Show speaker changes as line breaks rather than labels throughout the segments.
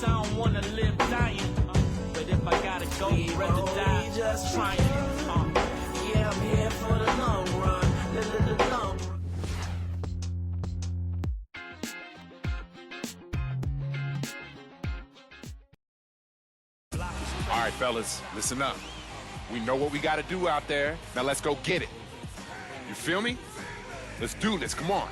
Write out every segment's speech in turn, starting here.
I don't wanna live dying. But if I gotta go, rather die just trying. Yeah, I'm here for the long run. The long run.
All right, fellas, listen up. We know what we got to do out there. Now let's go get it. You feel me? Let's do this. Come on.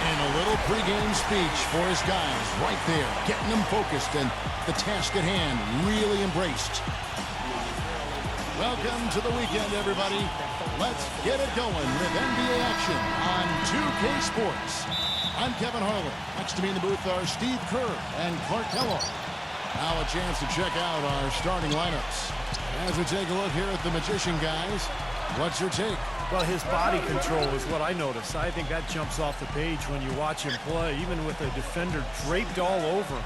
And a little pregame speech for his guys right there, getting them focused and the task at hand really embraced. Welcome to the weekend, everybody. Let's get it going with NBA action on 2K Sports. I'm Kevin Harlan. Next to me in the booth are Steve Kerr and Clark Kellogg. Now a chance to check out our starting lineups. As we take a look here at the Magician guys, what's your take?
Well, his body control is what I notice. I think that jumps off the page when you watch him play. Even with the defender draped all over,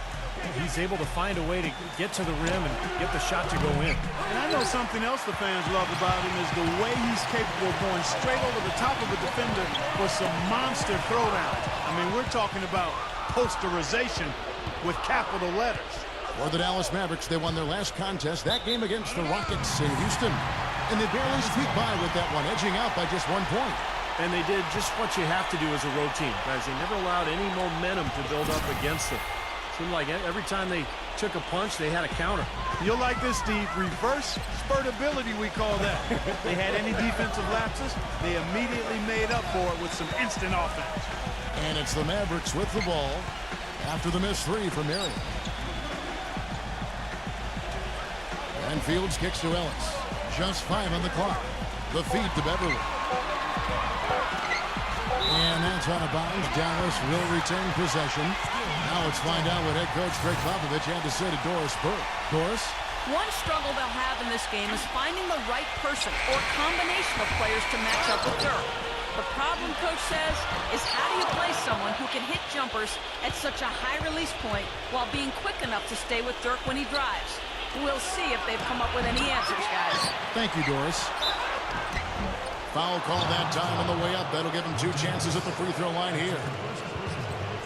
he's able to find a way to get to the rim and get the shot to go in.
And I know something else the fans love about him is the way he's capable of going straight over the top of a defender for some monster throwdowns. I mean, we're talking about posterization with capital letters.
For the Dallas Mavericks, they won their last contest, that game against the Rockets in Houston. And they barely squeaked by with that one, edging out by just 1 point.
And they did just what you have to do as a road team, guys. They never allowed any momentum to build up against them. Seemed like every time they took a punch, they had a counter.
You'll like this, Steve. Reverse spurtability, we call that. They had any defensive lapses, they immediately made up for it with some instant offense.
And it's the Mavericks with the ball after the missed 3 from Marion. And Fields kicks to Ellis. Just 5 on the clock. The feed to Beverly. And that's out of bounds. Dallas will retain possession. Now let's find out what head coach Greg Popovich had to say to Doris Burke. Doris?
One struggle they'll have in this game is finding the right person or combination of players to match up with Dirk. The problem, coach says, is how do you play someone who can hit jumpers at such a high release point while being quick enough to stay with Dirk when he drives? We'll see if they've come up with any answers, guys.
Thank you, Doris. Foul call that time on the way up. That'll give them 2 chances at the free throw line here.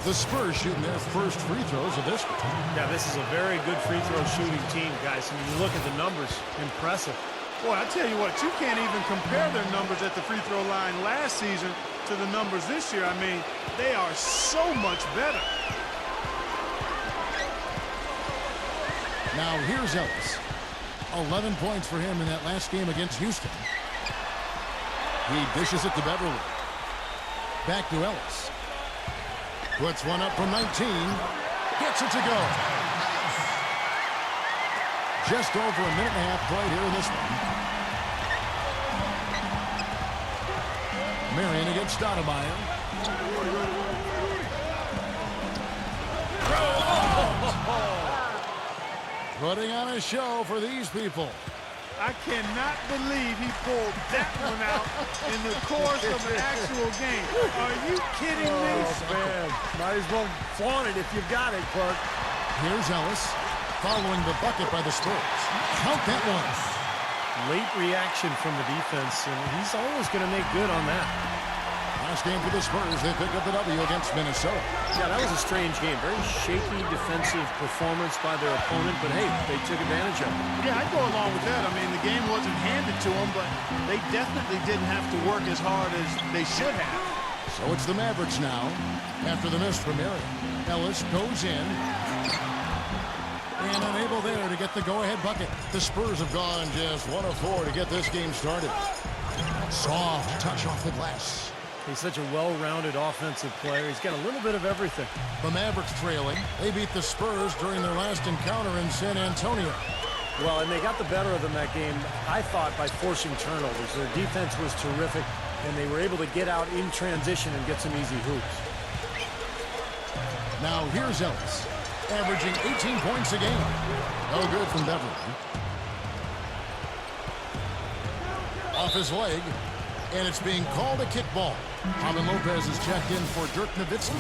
The Spurs shooting their first free throws of this one.
Yeah, this is a very good free throw shooting team, guys. When you look at the numbers, impressive.
Boy, I tell you what, you can't even compare their numbers at the free throw line last season to the numbers this year. I mean, they are so much better.
Now here's Ellis. 11 points for him in that last game against Houston. He dishes it to Beverly. Back to Ellis. Puts one up from 19. Gets it to go. Just over a minute and a half played here in this one. Marion against Stoudemire. Putting on a show for these people.
I cannot believe he pulled that one out in the course of an actual game. Are you kidding me?
Oh, man. Might as well flaunt it if you've got it, Clark.
Here's Ellis following the bucket by the Spurs. Count that one.
Late reaction from the defense, and he's always going to make good on that.
Last game for the Spurs, they pick up the W against Minnesota.
Yeah, that was a strange game. Very shaky defensive performance by their opponent, but hey, they took advantage of it.
Yeah, I'd go along with that. I mean, the game wasn't handed to them, but they definitely didn't have to work as hard as they should have.
So it's the Mavericks now, after the miss from Marion. Ellis goes in, and unable there to get the go-ahead bucket. The Spurs have gone just 1 of 4 to get this game started. Soft touch off the glass.
He's such a well-rounded offensive player. He's got a little bit of everything.
The Mavericks trailing. They beat the Spurs during their last encounter in San Antonio.
Well, and they got the better of them that game, I thought, by forcing turnovers. Their defense was terrific, and they were able to get out in transition and get some easy hoops.
Now here's Ellis, averaging 18 points a game. No good from Beverly. Off his leg, and it's being called a kickball. Robin Lopez is checked in for Dirk Nowitzki.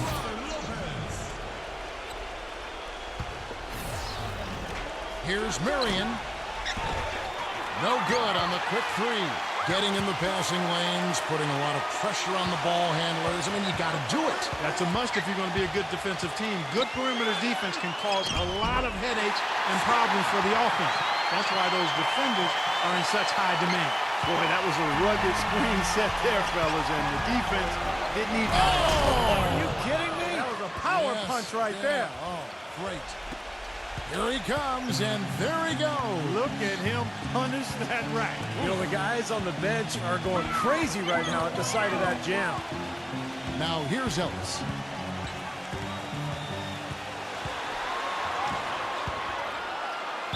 Here's Marion. No good on the quick three. Getting in the passing lanes, putting a lot of pressure on the ball handlers. I mean, you got to do it.
That's a must if you're going to be a good defensive team. Good perimeter defense can cause a lot of headaches and problems for the offense. That's why those defenders are in such high demand. Boy, that was a rugged screen set there, fellas, and the defense didn't even...
Oh! Are you kidding me?
That was a power punch right there.
Oh, great. Here he comes, and there he goes.
Look at him punish that rack.
You know, the guys on the bench are going crazy right now at the sight of that jam.
Now here's Ellis.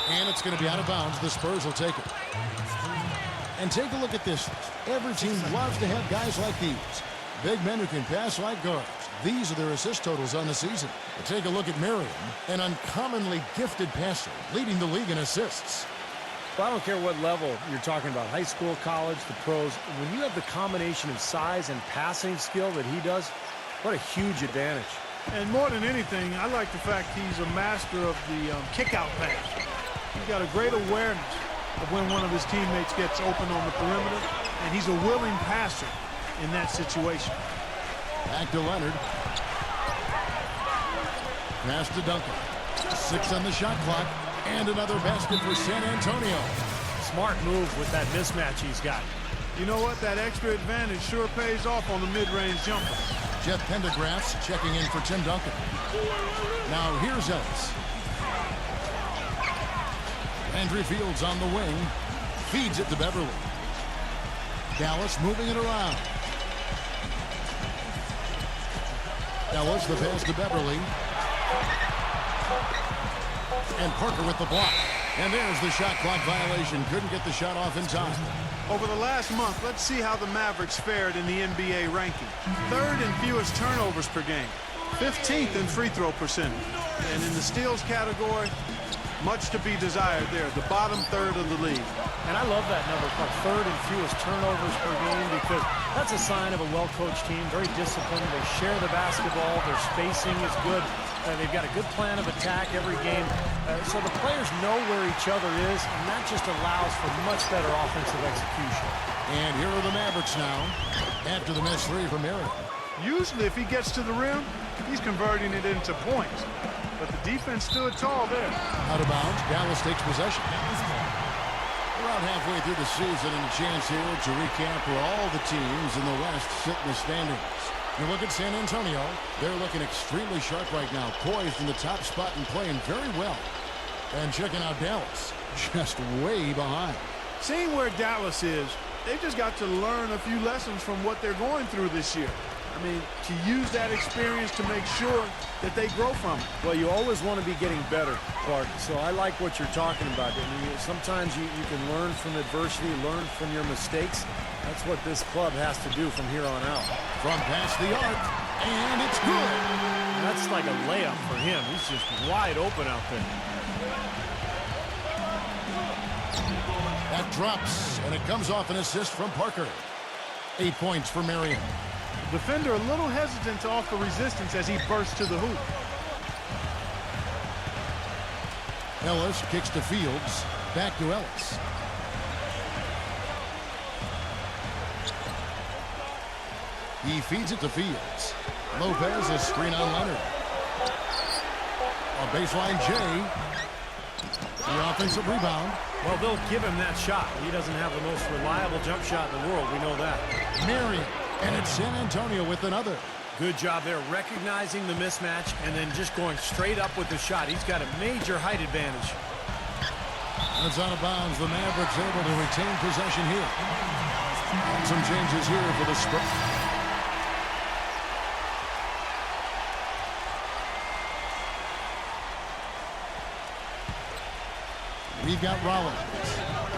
And it's going to be out of bounds. The Spurs will take it. And take a look at this. Every team loves to have guys like these. Big men who can pass like guards. These are their assist totals on the season. But take a look at Miriam, an uncommonly gifted passer, leading the league in assists.
Well, I don't care what level you're talking about, high school, college, the pros. When you have the combination of size and passing skill that he does, what a huge advantage.
And more than anything, I like the fact he's a master of the kick-out pass. He's got a great awareness of when one of his teammates gets open on the perimeter, and he's a willing passer in that situation.
Back to Leonard. Pass to Duncan. 6 on the shot clock. And another basket for San Antonio.
Smart move with that mismatch he's got.
You know what? That extra advantage sure pays off on the mid-range jumper.
Jeff Pendergrass checking in for Tim Duncan. Now here's Ellis. Andrew Fields on the wing. Feeds it to Beverly. Dallas moving it around. Ellis, the pass to Beverly. And Parker with the block. And there's the shot clock violation. Couldn't get the shot off in time.
Over the last month, let's see how the Mavericks fared in the NBA ranking. 3rd in fewest turnovers per game. 15th in free throw percentage. And in the steals category, much to be desired there. The bottom 3rd of the league.
And I love that number, called 3rd in fewest turnovers per game, because that's a sign of a well-coached team, very disciplined. They share the basketball. Their spacing is good. They've got a good plan of attack every game. So the players know where each other is, and that just allows for much better offensive execution.
And here are the Mavericks now, after the missed three from Miriam.
Usually, if he gets to the rim, he's converting it into points. But the defense stood tall there.
Out of bounds, Dallas takes possession. We're out halfway through the season and a chance here to recap where all the teams in the West sit in the standings. You look at San Antonio, they're looking extremely sharp right now, poised in the top spot and playing very well. And checking out Dallas, just way behind.
Seeing where Dallas is, they've just got to learn a few lessons from what they're going through this year. I mean, to use that experience to make sure that they grow from it.
Well, you always want to be getting better, Clark. So I like what you're talking about. I mean, sometimes you can learn from adversity, learn from your mistakes. That's what this club has to do from here on out.
From past the arc, and it's good.
And that's like a layup for him. He's just wide open out there.
That drops, and it comes off an assist from Parker. 8 points for Miriam.
Defender a little hesitant to offer resistance as he bursts to the hoop.
Ellis kicks to Fields. Back to Ellis. He feeds it to Fields. Lopez a screen on Leonard. A baseline J. The offensive rebound.
Well, they'll give him that shot. He doesn't have the most reliable jump shot in the world. We know that.
Miriam. And it's San Antonio with another.
Good job there, recognizing the mismatch and then just going straight up with the shot. He's got a major height advantage.
And it's out of bounds. The Mavericks able to retain possession here. And some changes here for the Spurs. We've got Rollins.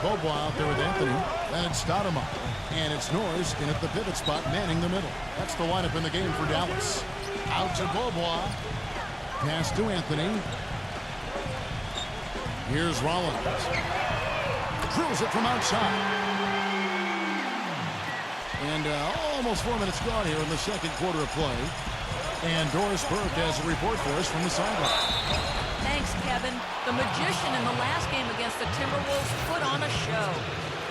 Bobois out there with Anthony. Then it's Stoudemire. And it's Norris in at the pivot spot, manning the middle. That's the lineup in the game for Dallas. Out to Bobois. Pass to Anthony. Here's Rollins. Drills it from outside. And almost 4 minutes gone here in the second quarter of play. And Doris Burke has a report for us from the sideline.
Thanks, Kevin. The magician in the last game against the Timberwolves put on a show.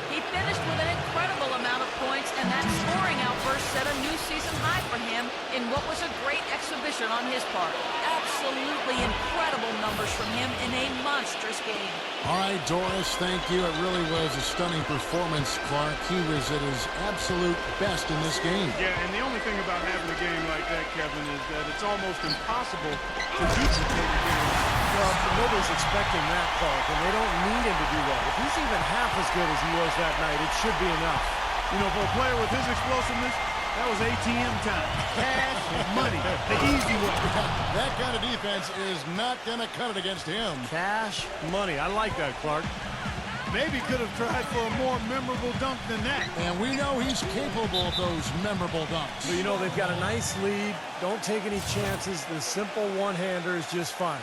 He finished with an incredible amount of points, and that scoring outburst set a new season high for him in what was a great exhibition on his part. Absolutely incredible numbers from him in a monstrous game.
All right, Doris, thank you. It really was a stunning performance, Clark. He was at his absolute best in this game.
Yeah, and the only thing about having a game like that, Kevin, is that it's almost impossible to duplicate a game.
Well, nobody's expecting that, Clark, and they don't need him to do that. If he's even half as good as he was that night, it should be enough.
You know, for a player with his explosiveness, that was ATM time. Cash money, the easy way.
That kind of defense is not going to cut it against him.
Cash money. I like that, Clark.
Maybe could have tried for a more memorable dunk than that.
And we know he's capable of those memorable dunks.
So, you know, they've got a nice lead. Don't take any chances. The simple one-hander is just fine.